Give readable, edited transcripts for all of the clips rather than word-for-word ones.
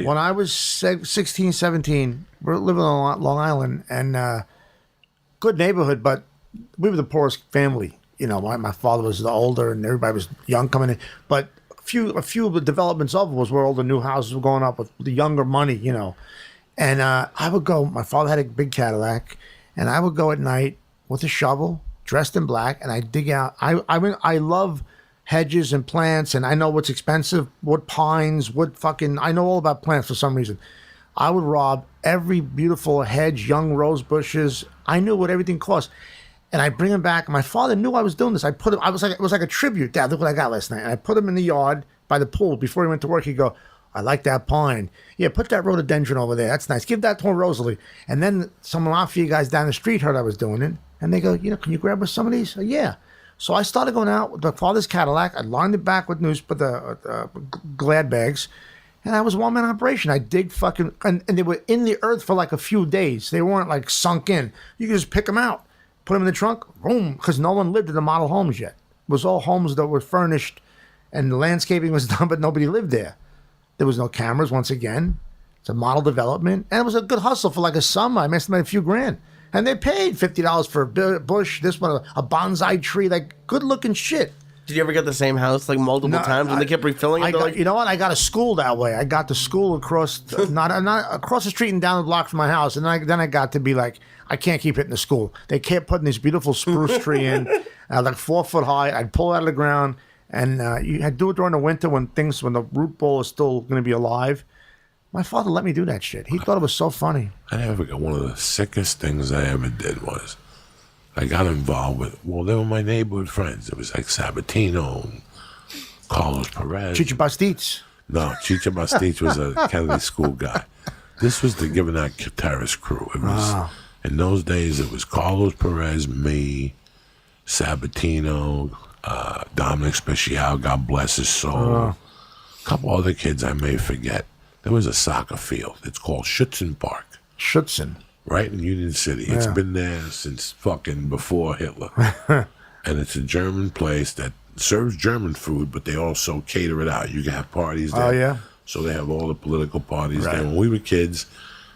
When I was 16, 17, we're living on Long Island, and good neighborhood, but we were the poorest family. You know, my father was the older, and everybody was young coming in. But a few of the developments of it was where all the new houses were going up with the younger money. You know, and I would go. My father had a big Cadillac, and I would go at night with a shovel, dressed in black, and I dig out. I love hedges and plants, and I know what's expensive. Wood pines, wood fucking. I know all about plants for some reason. I would rob every beautiful hedge, young rose bushes. I knew what everything cost. And I bring him back. My father knew I was doing this. I put him. It was like a tribute. Dad, look what I got last night. And I put him in the yard by the pool before he went to work. He'd go, I like that pine. Yeah, put that rhododendron over there. That's nice. Give that to Rosalie. And then some mafia guys down the street heard I was doing it, and they go, can you grab us some of these? Yeah. So I started going out with my father's Cadillac. I lined it back with Glad bags. And I was a one-man operation. I dig fucking, and they were in the earth for like a few days. They weren't like sunk in. You could just pick them out, put them in the trunk, boom, because no one lived in the model homes yet. It was all homes that were furnished and the landscaping was done, but nobody lived there. There was no cameras, once again. It's a model development. And it was a good hustle for like a summer. I must have made a few grand. And they paid $50 for a bush, this one, a bonsai tree, like good-looking shit. Did you ever get the same house like multiple times when they kept refilling it? You know what? I got a school that way. I got the school across, not across the street and down the block from my house. And then I got to be like, I can't keep hitting the school. They kept putting this beautiful spruce tree in, like 4 foot high. I'd pull it out of the ground, and you had to do it during the winter when the root ball is still going to be alive. My father let me do that shit. He thought it was so funny. I never forget one of the sickest things I ever did was I got involved with, they were my neighborhood friends. It was like Sabatino, Carlos Perez. Chicha Bastitz. No, Chicha Bastitz was a Kennedy school guy. This was the Giving Out Terrace crew. It was, in those days, it was Carlos Perez, me, Sabatino, Dominic Special, God bless his soul. A couple other kids I may forget. There was a soccer field. It's called Schutzen Park. Schutzen. Right in Union City. It's been there since fucking before Hitler. And it's a German place that serves German food, but they also cater it out. You can have parties there. Oh, yeah? So they have all the political parties there. When we were kids,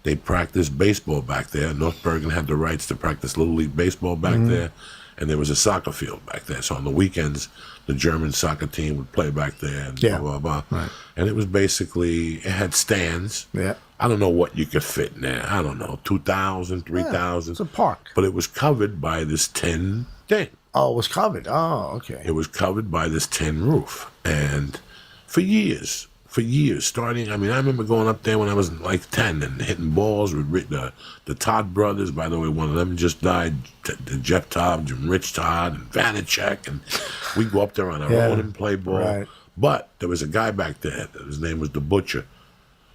they practiced baseball back there. North Bergen had the rights to practice Little League baseball back there. And there was a soccer field back there. So on the weekends, the German soccer team would play back there and blah, blah, blah. Right. And it was basically, it had stands. Yeah. I don't know what you could fit in there. I don't know, 2,000, 3,000. It's a park. But it was covered by this tin thing. Oh, it was covered. Oh, okay. It was covered by this tin roof. And for years, starting, I remember going up there when I was like 10 and hitting balls with the Todd brothers. By the way, one of them just died, Jeff Todd and Rich Todd and Vanacek. And we'd go up there on our own and play ball. Right. But there was a guy back there. His name was the Butcher.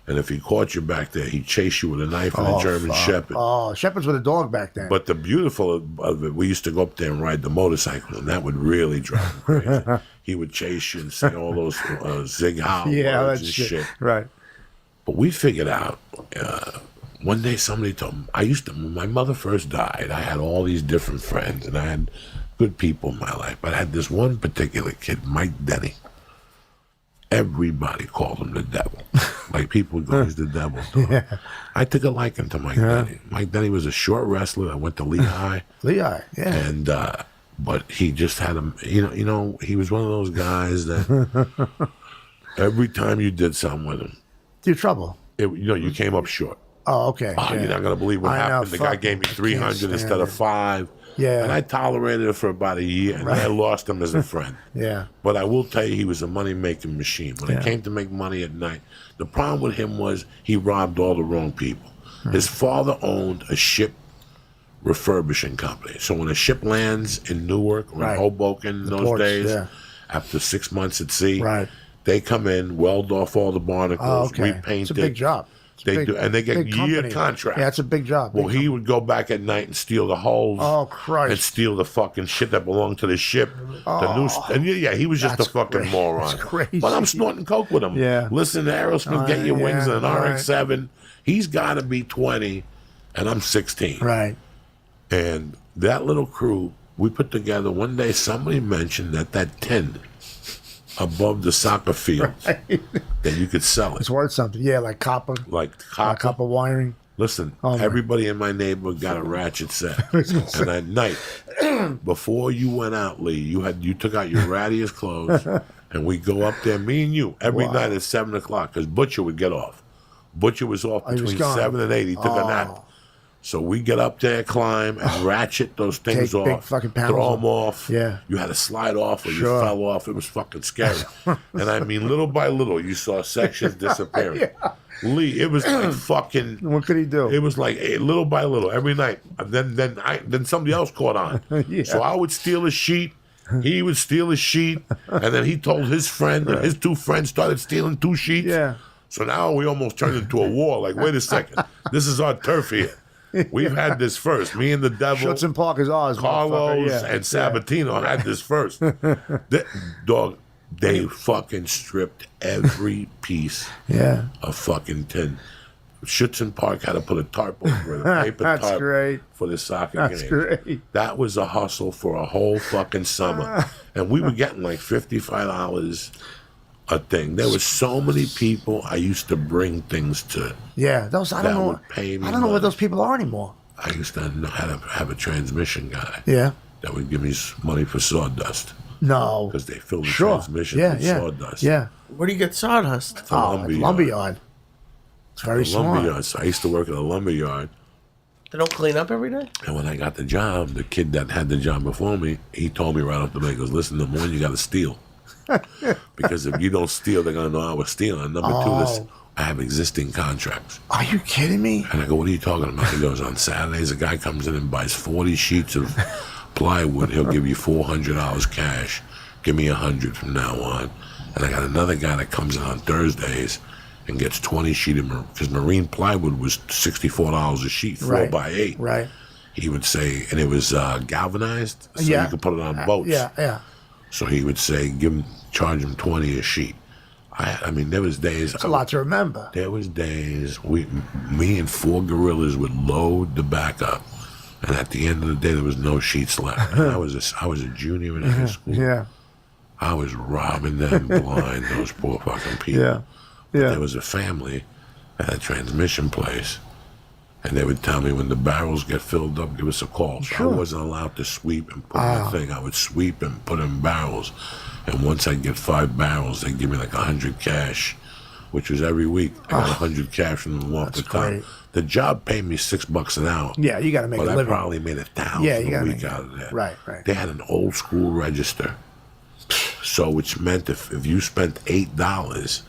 And if he caught you back there, he'd chase you with a knife and a German Shepherd. Oh, Shepherds with a dog back then. But the beautiful of it, we used to go up there and ride the motorcycles, and that would really drive him crazy. He would chase you and say all those Zig Heil words and shit. Right. But we figured out, one day somebody told me, when my mother first died, I had all these different friends, and I had good people in my life. But I had this one particular kid, Mike Denny. Everybody called him the devil. Like, people would go, he's the devil. I took a liking to Mike Denny. Mike Denny was a short wrestler. I went to Lehigh. And, but he just had him, he was one of those guys that every time you did something with him. Your trouble. You came up short. Oh, okay. Oh, you're not going to believe what happened. The guy gave me 300 instead of 5. Yeah. And I tolerated it for about a year, and then I lost him as a friend. But I will tell you, he was a money-making machine. When it came to make money at night, the problem with him was he robbed all the wrong people. His father owned a ship refurbishing company. So when a ship lands in Newark or in Hoboken in those days, after 6 months at sea, they come in, weld off all the barnacles, repaint it. It's a big job. They do, and they get year contracts. Yeah, it's a big job. Well, he would go back at night and steal the hulls. Oh, Christ. And steal the fucking shit that belonged to the ship. And he was just a fucking moron. That's crazy. But I'm snorting coke with him. Yeah. Listen to Aerosmith, Get Your Wings, and an RX-7. He's got to be 20, and I'm 16. Right. And that little crew we put together, one day somebody mentioned that tin above the soccer field that you could sell it. It's worth something. Yeah, like copper. Like copper. Copper wiring. Listen, Oh, my. everybody in my neighborhood got a ratchet set. And at night, before you went out, Lee, you took out your rattiest clothes, and we go up there, me and you, every night at 7 o'clock, because Butcher would get off. Butcher was off between 7 and 8. He took a nap. So we get up there, climb, and ratchet those things Take big off, fucking panels throw them off. Yeah. You had to slide off or you fell off. It was fucking scary. And I mean, little by little, you saw sections disappearing. Lee, it was like fucking. What could he do? It was like little by little every night. And then somebody else caught on. So I would steal a sheet. He would steal a sheet, and then he told his friend, and his two friends started stealing 2 sheets. Yeah. So now we almost turned into a war. Like, wait a second, this is our turf here. We've had this first. Me and the devil, Schutz and Park is ours. Carlos Yeah. and Sabatino had this first. Dog, they fucking stripped every piece of fucking tin. Schutz and Park had to put a tarp over it, a paper That's tarp great. for the soccer That's game. great. That was a hustle for a whole fucking summer. And we were getting like $55 a thing. There was so many people I used to bring things to. Yeah, those I don't know. would pay me I don't know where money. those people are anymore. I used to know how to have a transmission guy Yeah. that would give me money for sawdust No. because they fill the Sure. transmission Yeah, with yeah. sawdust. Yeah. Where do you get sawdust? The lumberyard. Lumberyard. It's very The smart. lumberyard. So I used to work at a lumberyard. They don't clean up every day? And when I got the job, the kid that had the job before me, he told me right off the bat, he goes, listen, number one, you got to steal. Because if you don't steal, they're going to know I was stealing. And number two, I have existing contracts. Are you kidding me? And I go, what are you talking about? He goes, on Saturdays, a guy comes in and buys 40 sheets of plywood. He'll give you $400 cash. Give me $100 from now on. And I got another guy that comes in on Thursdays and gets 20 sheet of, because marine plywood was $64 a sheet, 4x8. Right. He would say, and it was galvanized, so you could put it on boats. Yeah. So he would say, charge him 20 a sheet. I mean, there was days. It's a lot to remember. There was days me and 4 gorillas would load the back up, and at the end of the day, there was no sheets left. And I was a junior in high school. Yeah. I was robbing them blind, those poor fucking people. Yeah. But Yeah. there was a family at a transmission place, and they would tell me when the barrels get filled up, give us a call. So Sure. I wasn't allowed to sweep and put in the thing. I would sweep and put in barrels. And once I get 5 barrels, they'd give me like 100 cash, which was every week. I got 100 cash from them off the top. great. The job paid me $6 an hour. Yeah, you got to make But a I living. probably made $1,000 Yeah, you a gotta week make it. out of that. Right. They had an old school register. So which meant if you spent $8,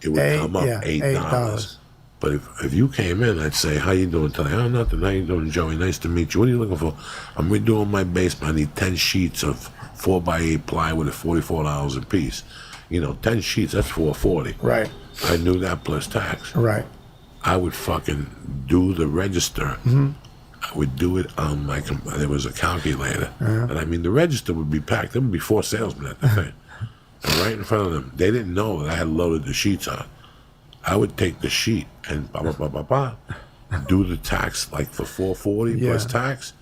it would come up $8. But if you came in, I'd say, how you doing today? Oh, nothing. How you doing, Joey? Nice to meet you. What are you looking for? I'm redoing my basement. I need 10 sheets of 4x8 plywood at $44 a piece. 10 sheets, that's $440. Right. I knew that plus tax. Right. I would fucking do the register. I would do it on my, there was a calculator. And I mean, the register would be packed. There would be 4 salesmen at the thing. And right in front of them, they didn't know that I had loaded the sheets on. I would take the sheet and do the tax like for $440 plus tax.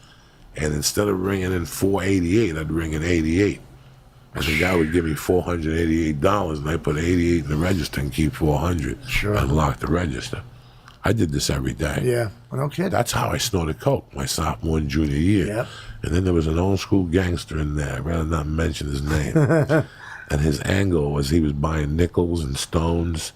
And instead of ringing in $488, I'd ring in $88. And the guy would give me $488, and I put $88 in the register and keep $400. Sure. And lock the register. I did this every day. Yeah. No kidding. That's how I snorted coke my sophomore and junior year. Yep. And then there was an old school gangster in there. I'd rather not mention his name. And his angle was he was buying nickels and stones.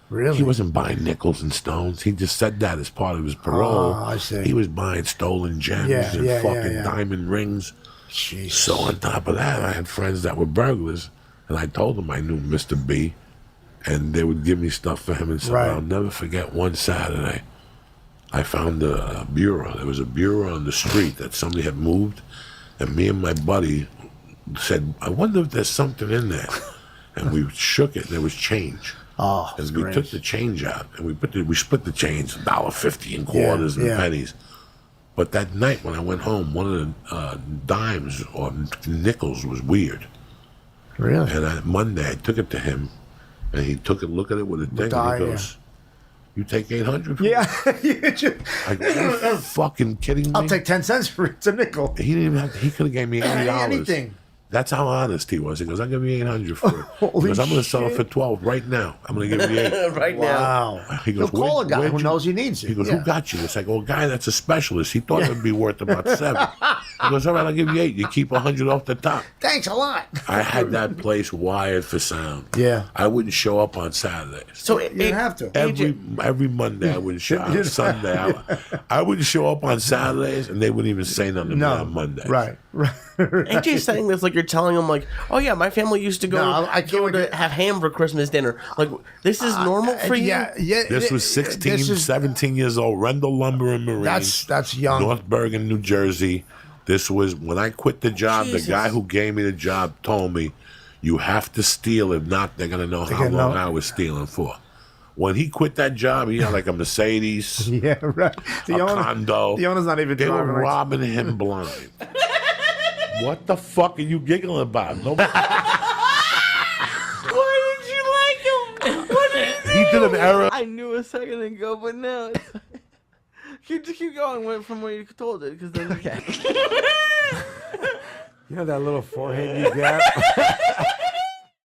Really? He wasn't buying nickels and stones. He just said that as part of his parole. Oh, I see. He was buying stolen gems and fucking diamond rings. Jeez. So on top of that, I had friends that were burglars, and I told them I knew Mr. B, and they would give me stuff for him and stuff. Right. I'll never forget one Saturday, I found a bureau. There was a bureau on the street that somebody had moved, and me and my buddy said, I wonder if there's something in there. And we shook it, and there was change. Oh, and we took the change out, and we split the change, $1.50 in quarters and pennies. But that night when I went home, one of the dimes or nickels was weird. Really? And on Monday, I took it to him, and he took a look at it with a thing, and he goes, you take 800 for it? Yeah. I go, are you fucking kidding me? I'll take 10 cents for it. It's a nickel. He didn't even have, he could have gave me $80. Anything. That's how honest he was. He goes, I'll give you 800 for it. He goes, I'm going to sell it for 12 right now. I'm going to give you 8. Right now. Wow. He goes, He'll call a guy who knows he needs it. He goes, Yeah. who got you? It's like, oh, a guy that's a specialist. He thought it would be worth about 7. He goes, all right, I'll give you 8. You keep 100 off the top. Thanks a lot. I had that place wired for sound. Yeah. I wouldn't show up on Saturdays. So You didn't have to. Every Monday I wouldn't show up. Sunday I wouldn't show up on Saturdays, and they wouldn't even say nothing to me on Monday. Right. AJ's saying this like you're telling him like, oh yeah, my family used to go, I can't go wait to have ham for Christmas dinner. Like this is normal for you. Yeah. This was 16, this is- 17 years old. Rendell Lumber and Marine. That's young. North Bergen, New Jersey. This was when I quit the job. Jesus. The guy who gave me the job told me, "You have to steal. If not, they're gonna know how long I was stealing for." When he quit that job, he had like a Mercedes, Yeah, right. a condo. The owner's not even They were driving. Right? robbing him blind. What the fuck are you giggling about? Nobody. Why did you like him? What did he do? He did an error. I knew a second ago, but now it's... keep going from where you told it, because then... You know that little forehead you got?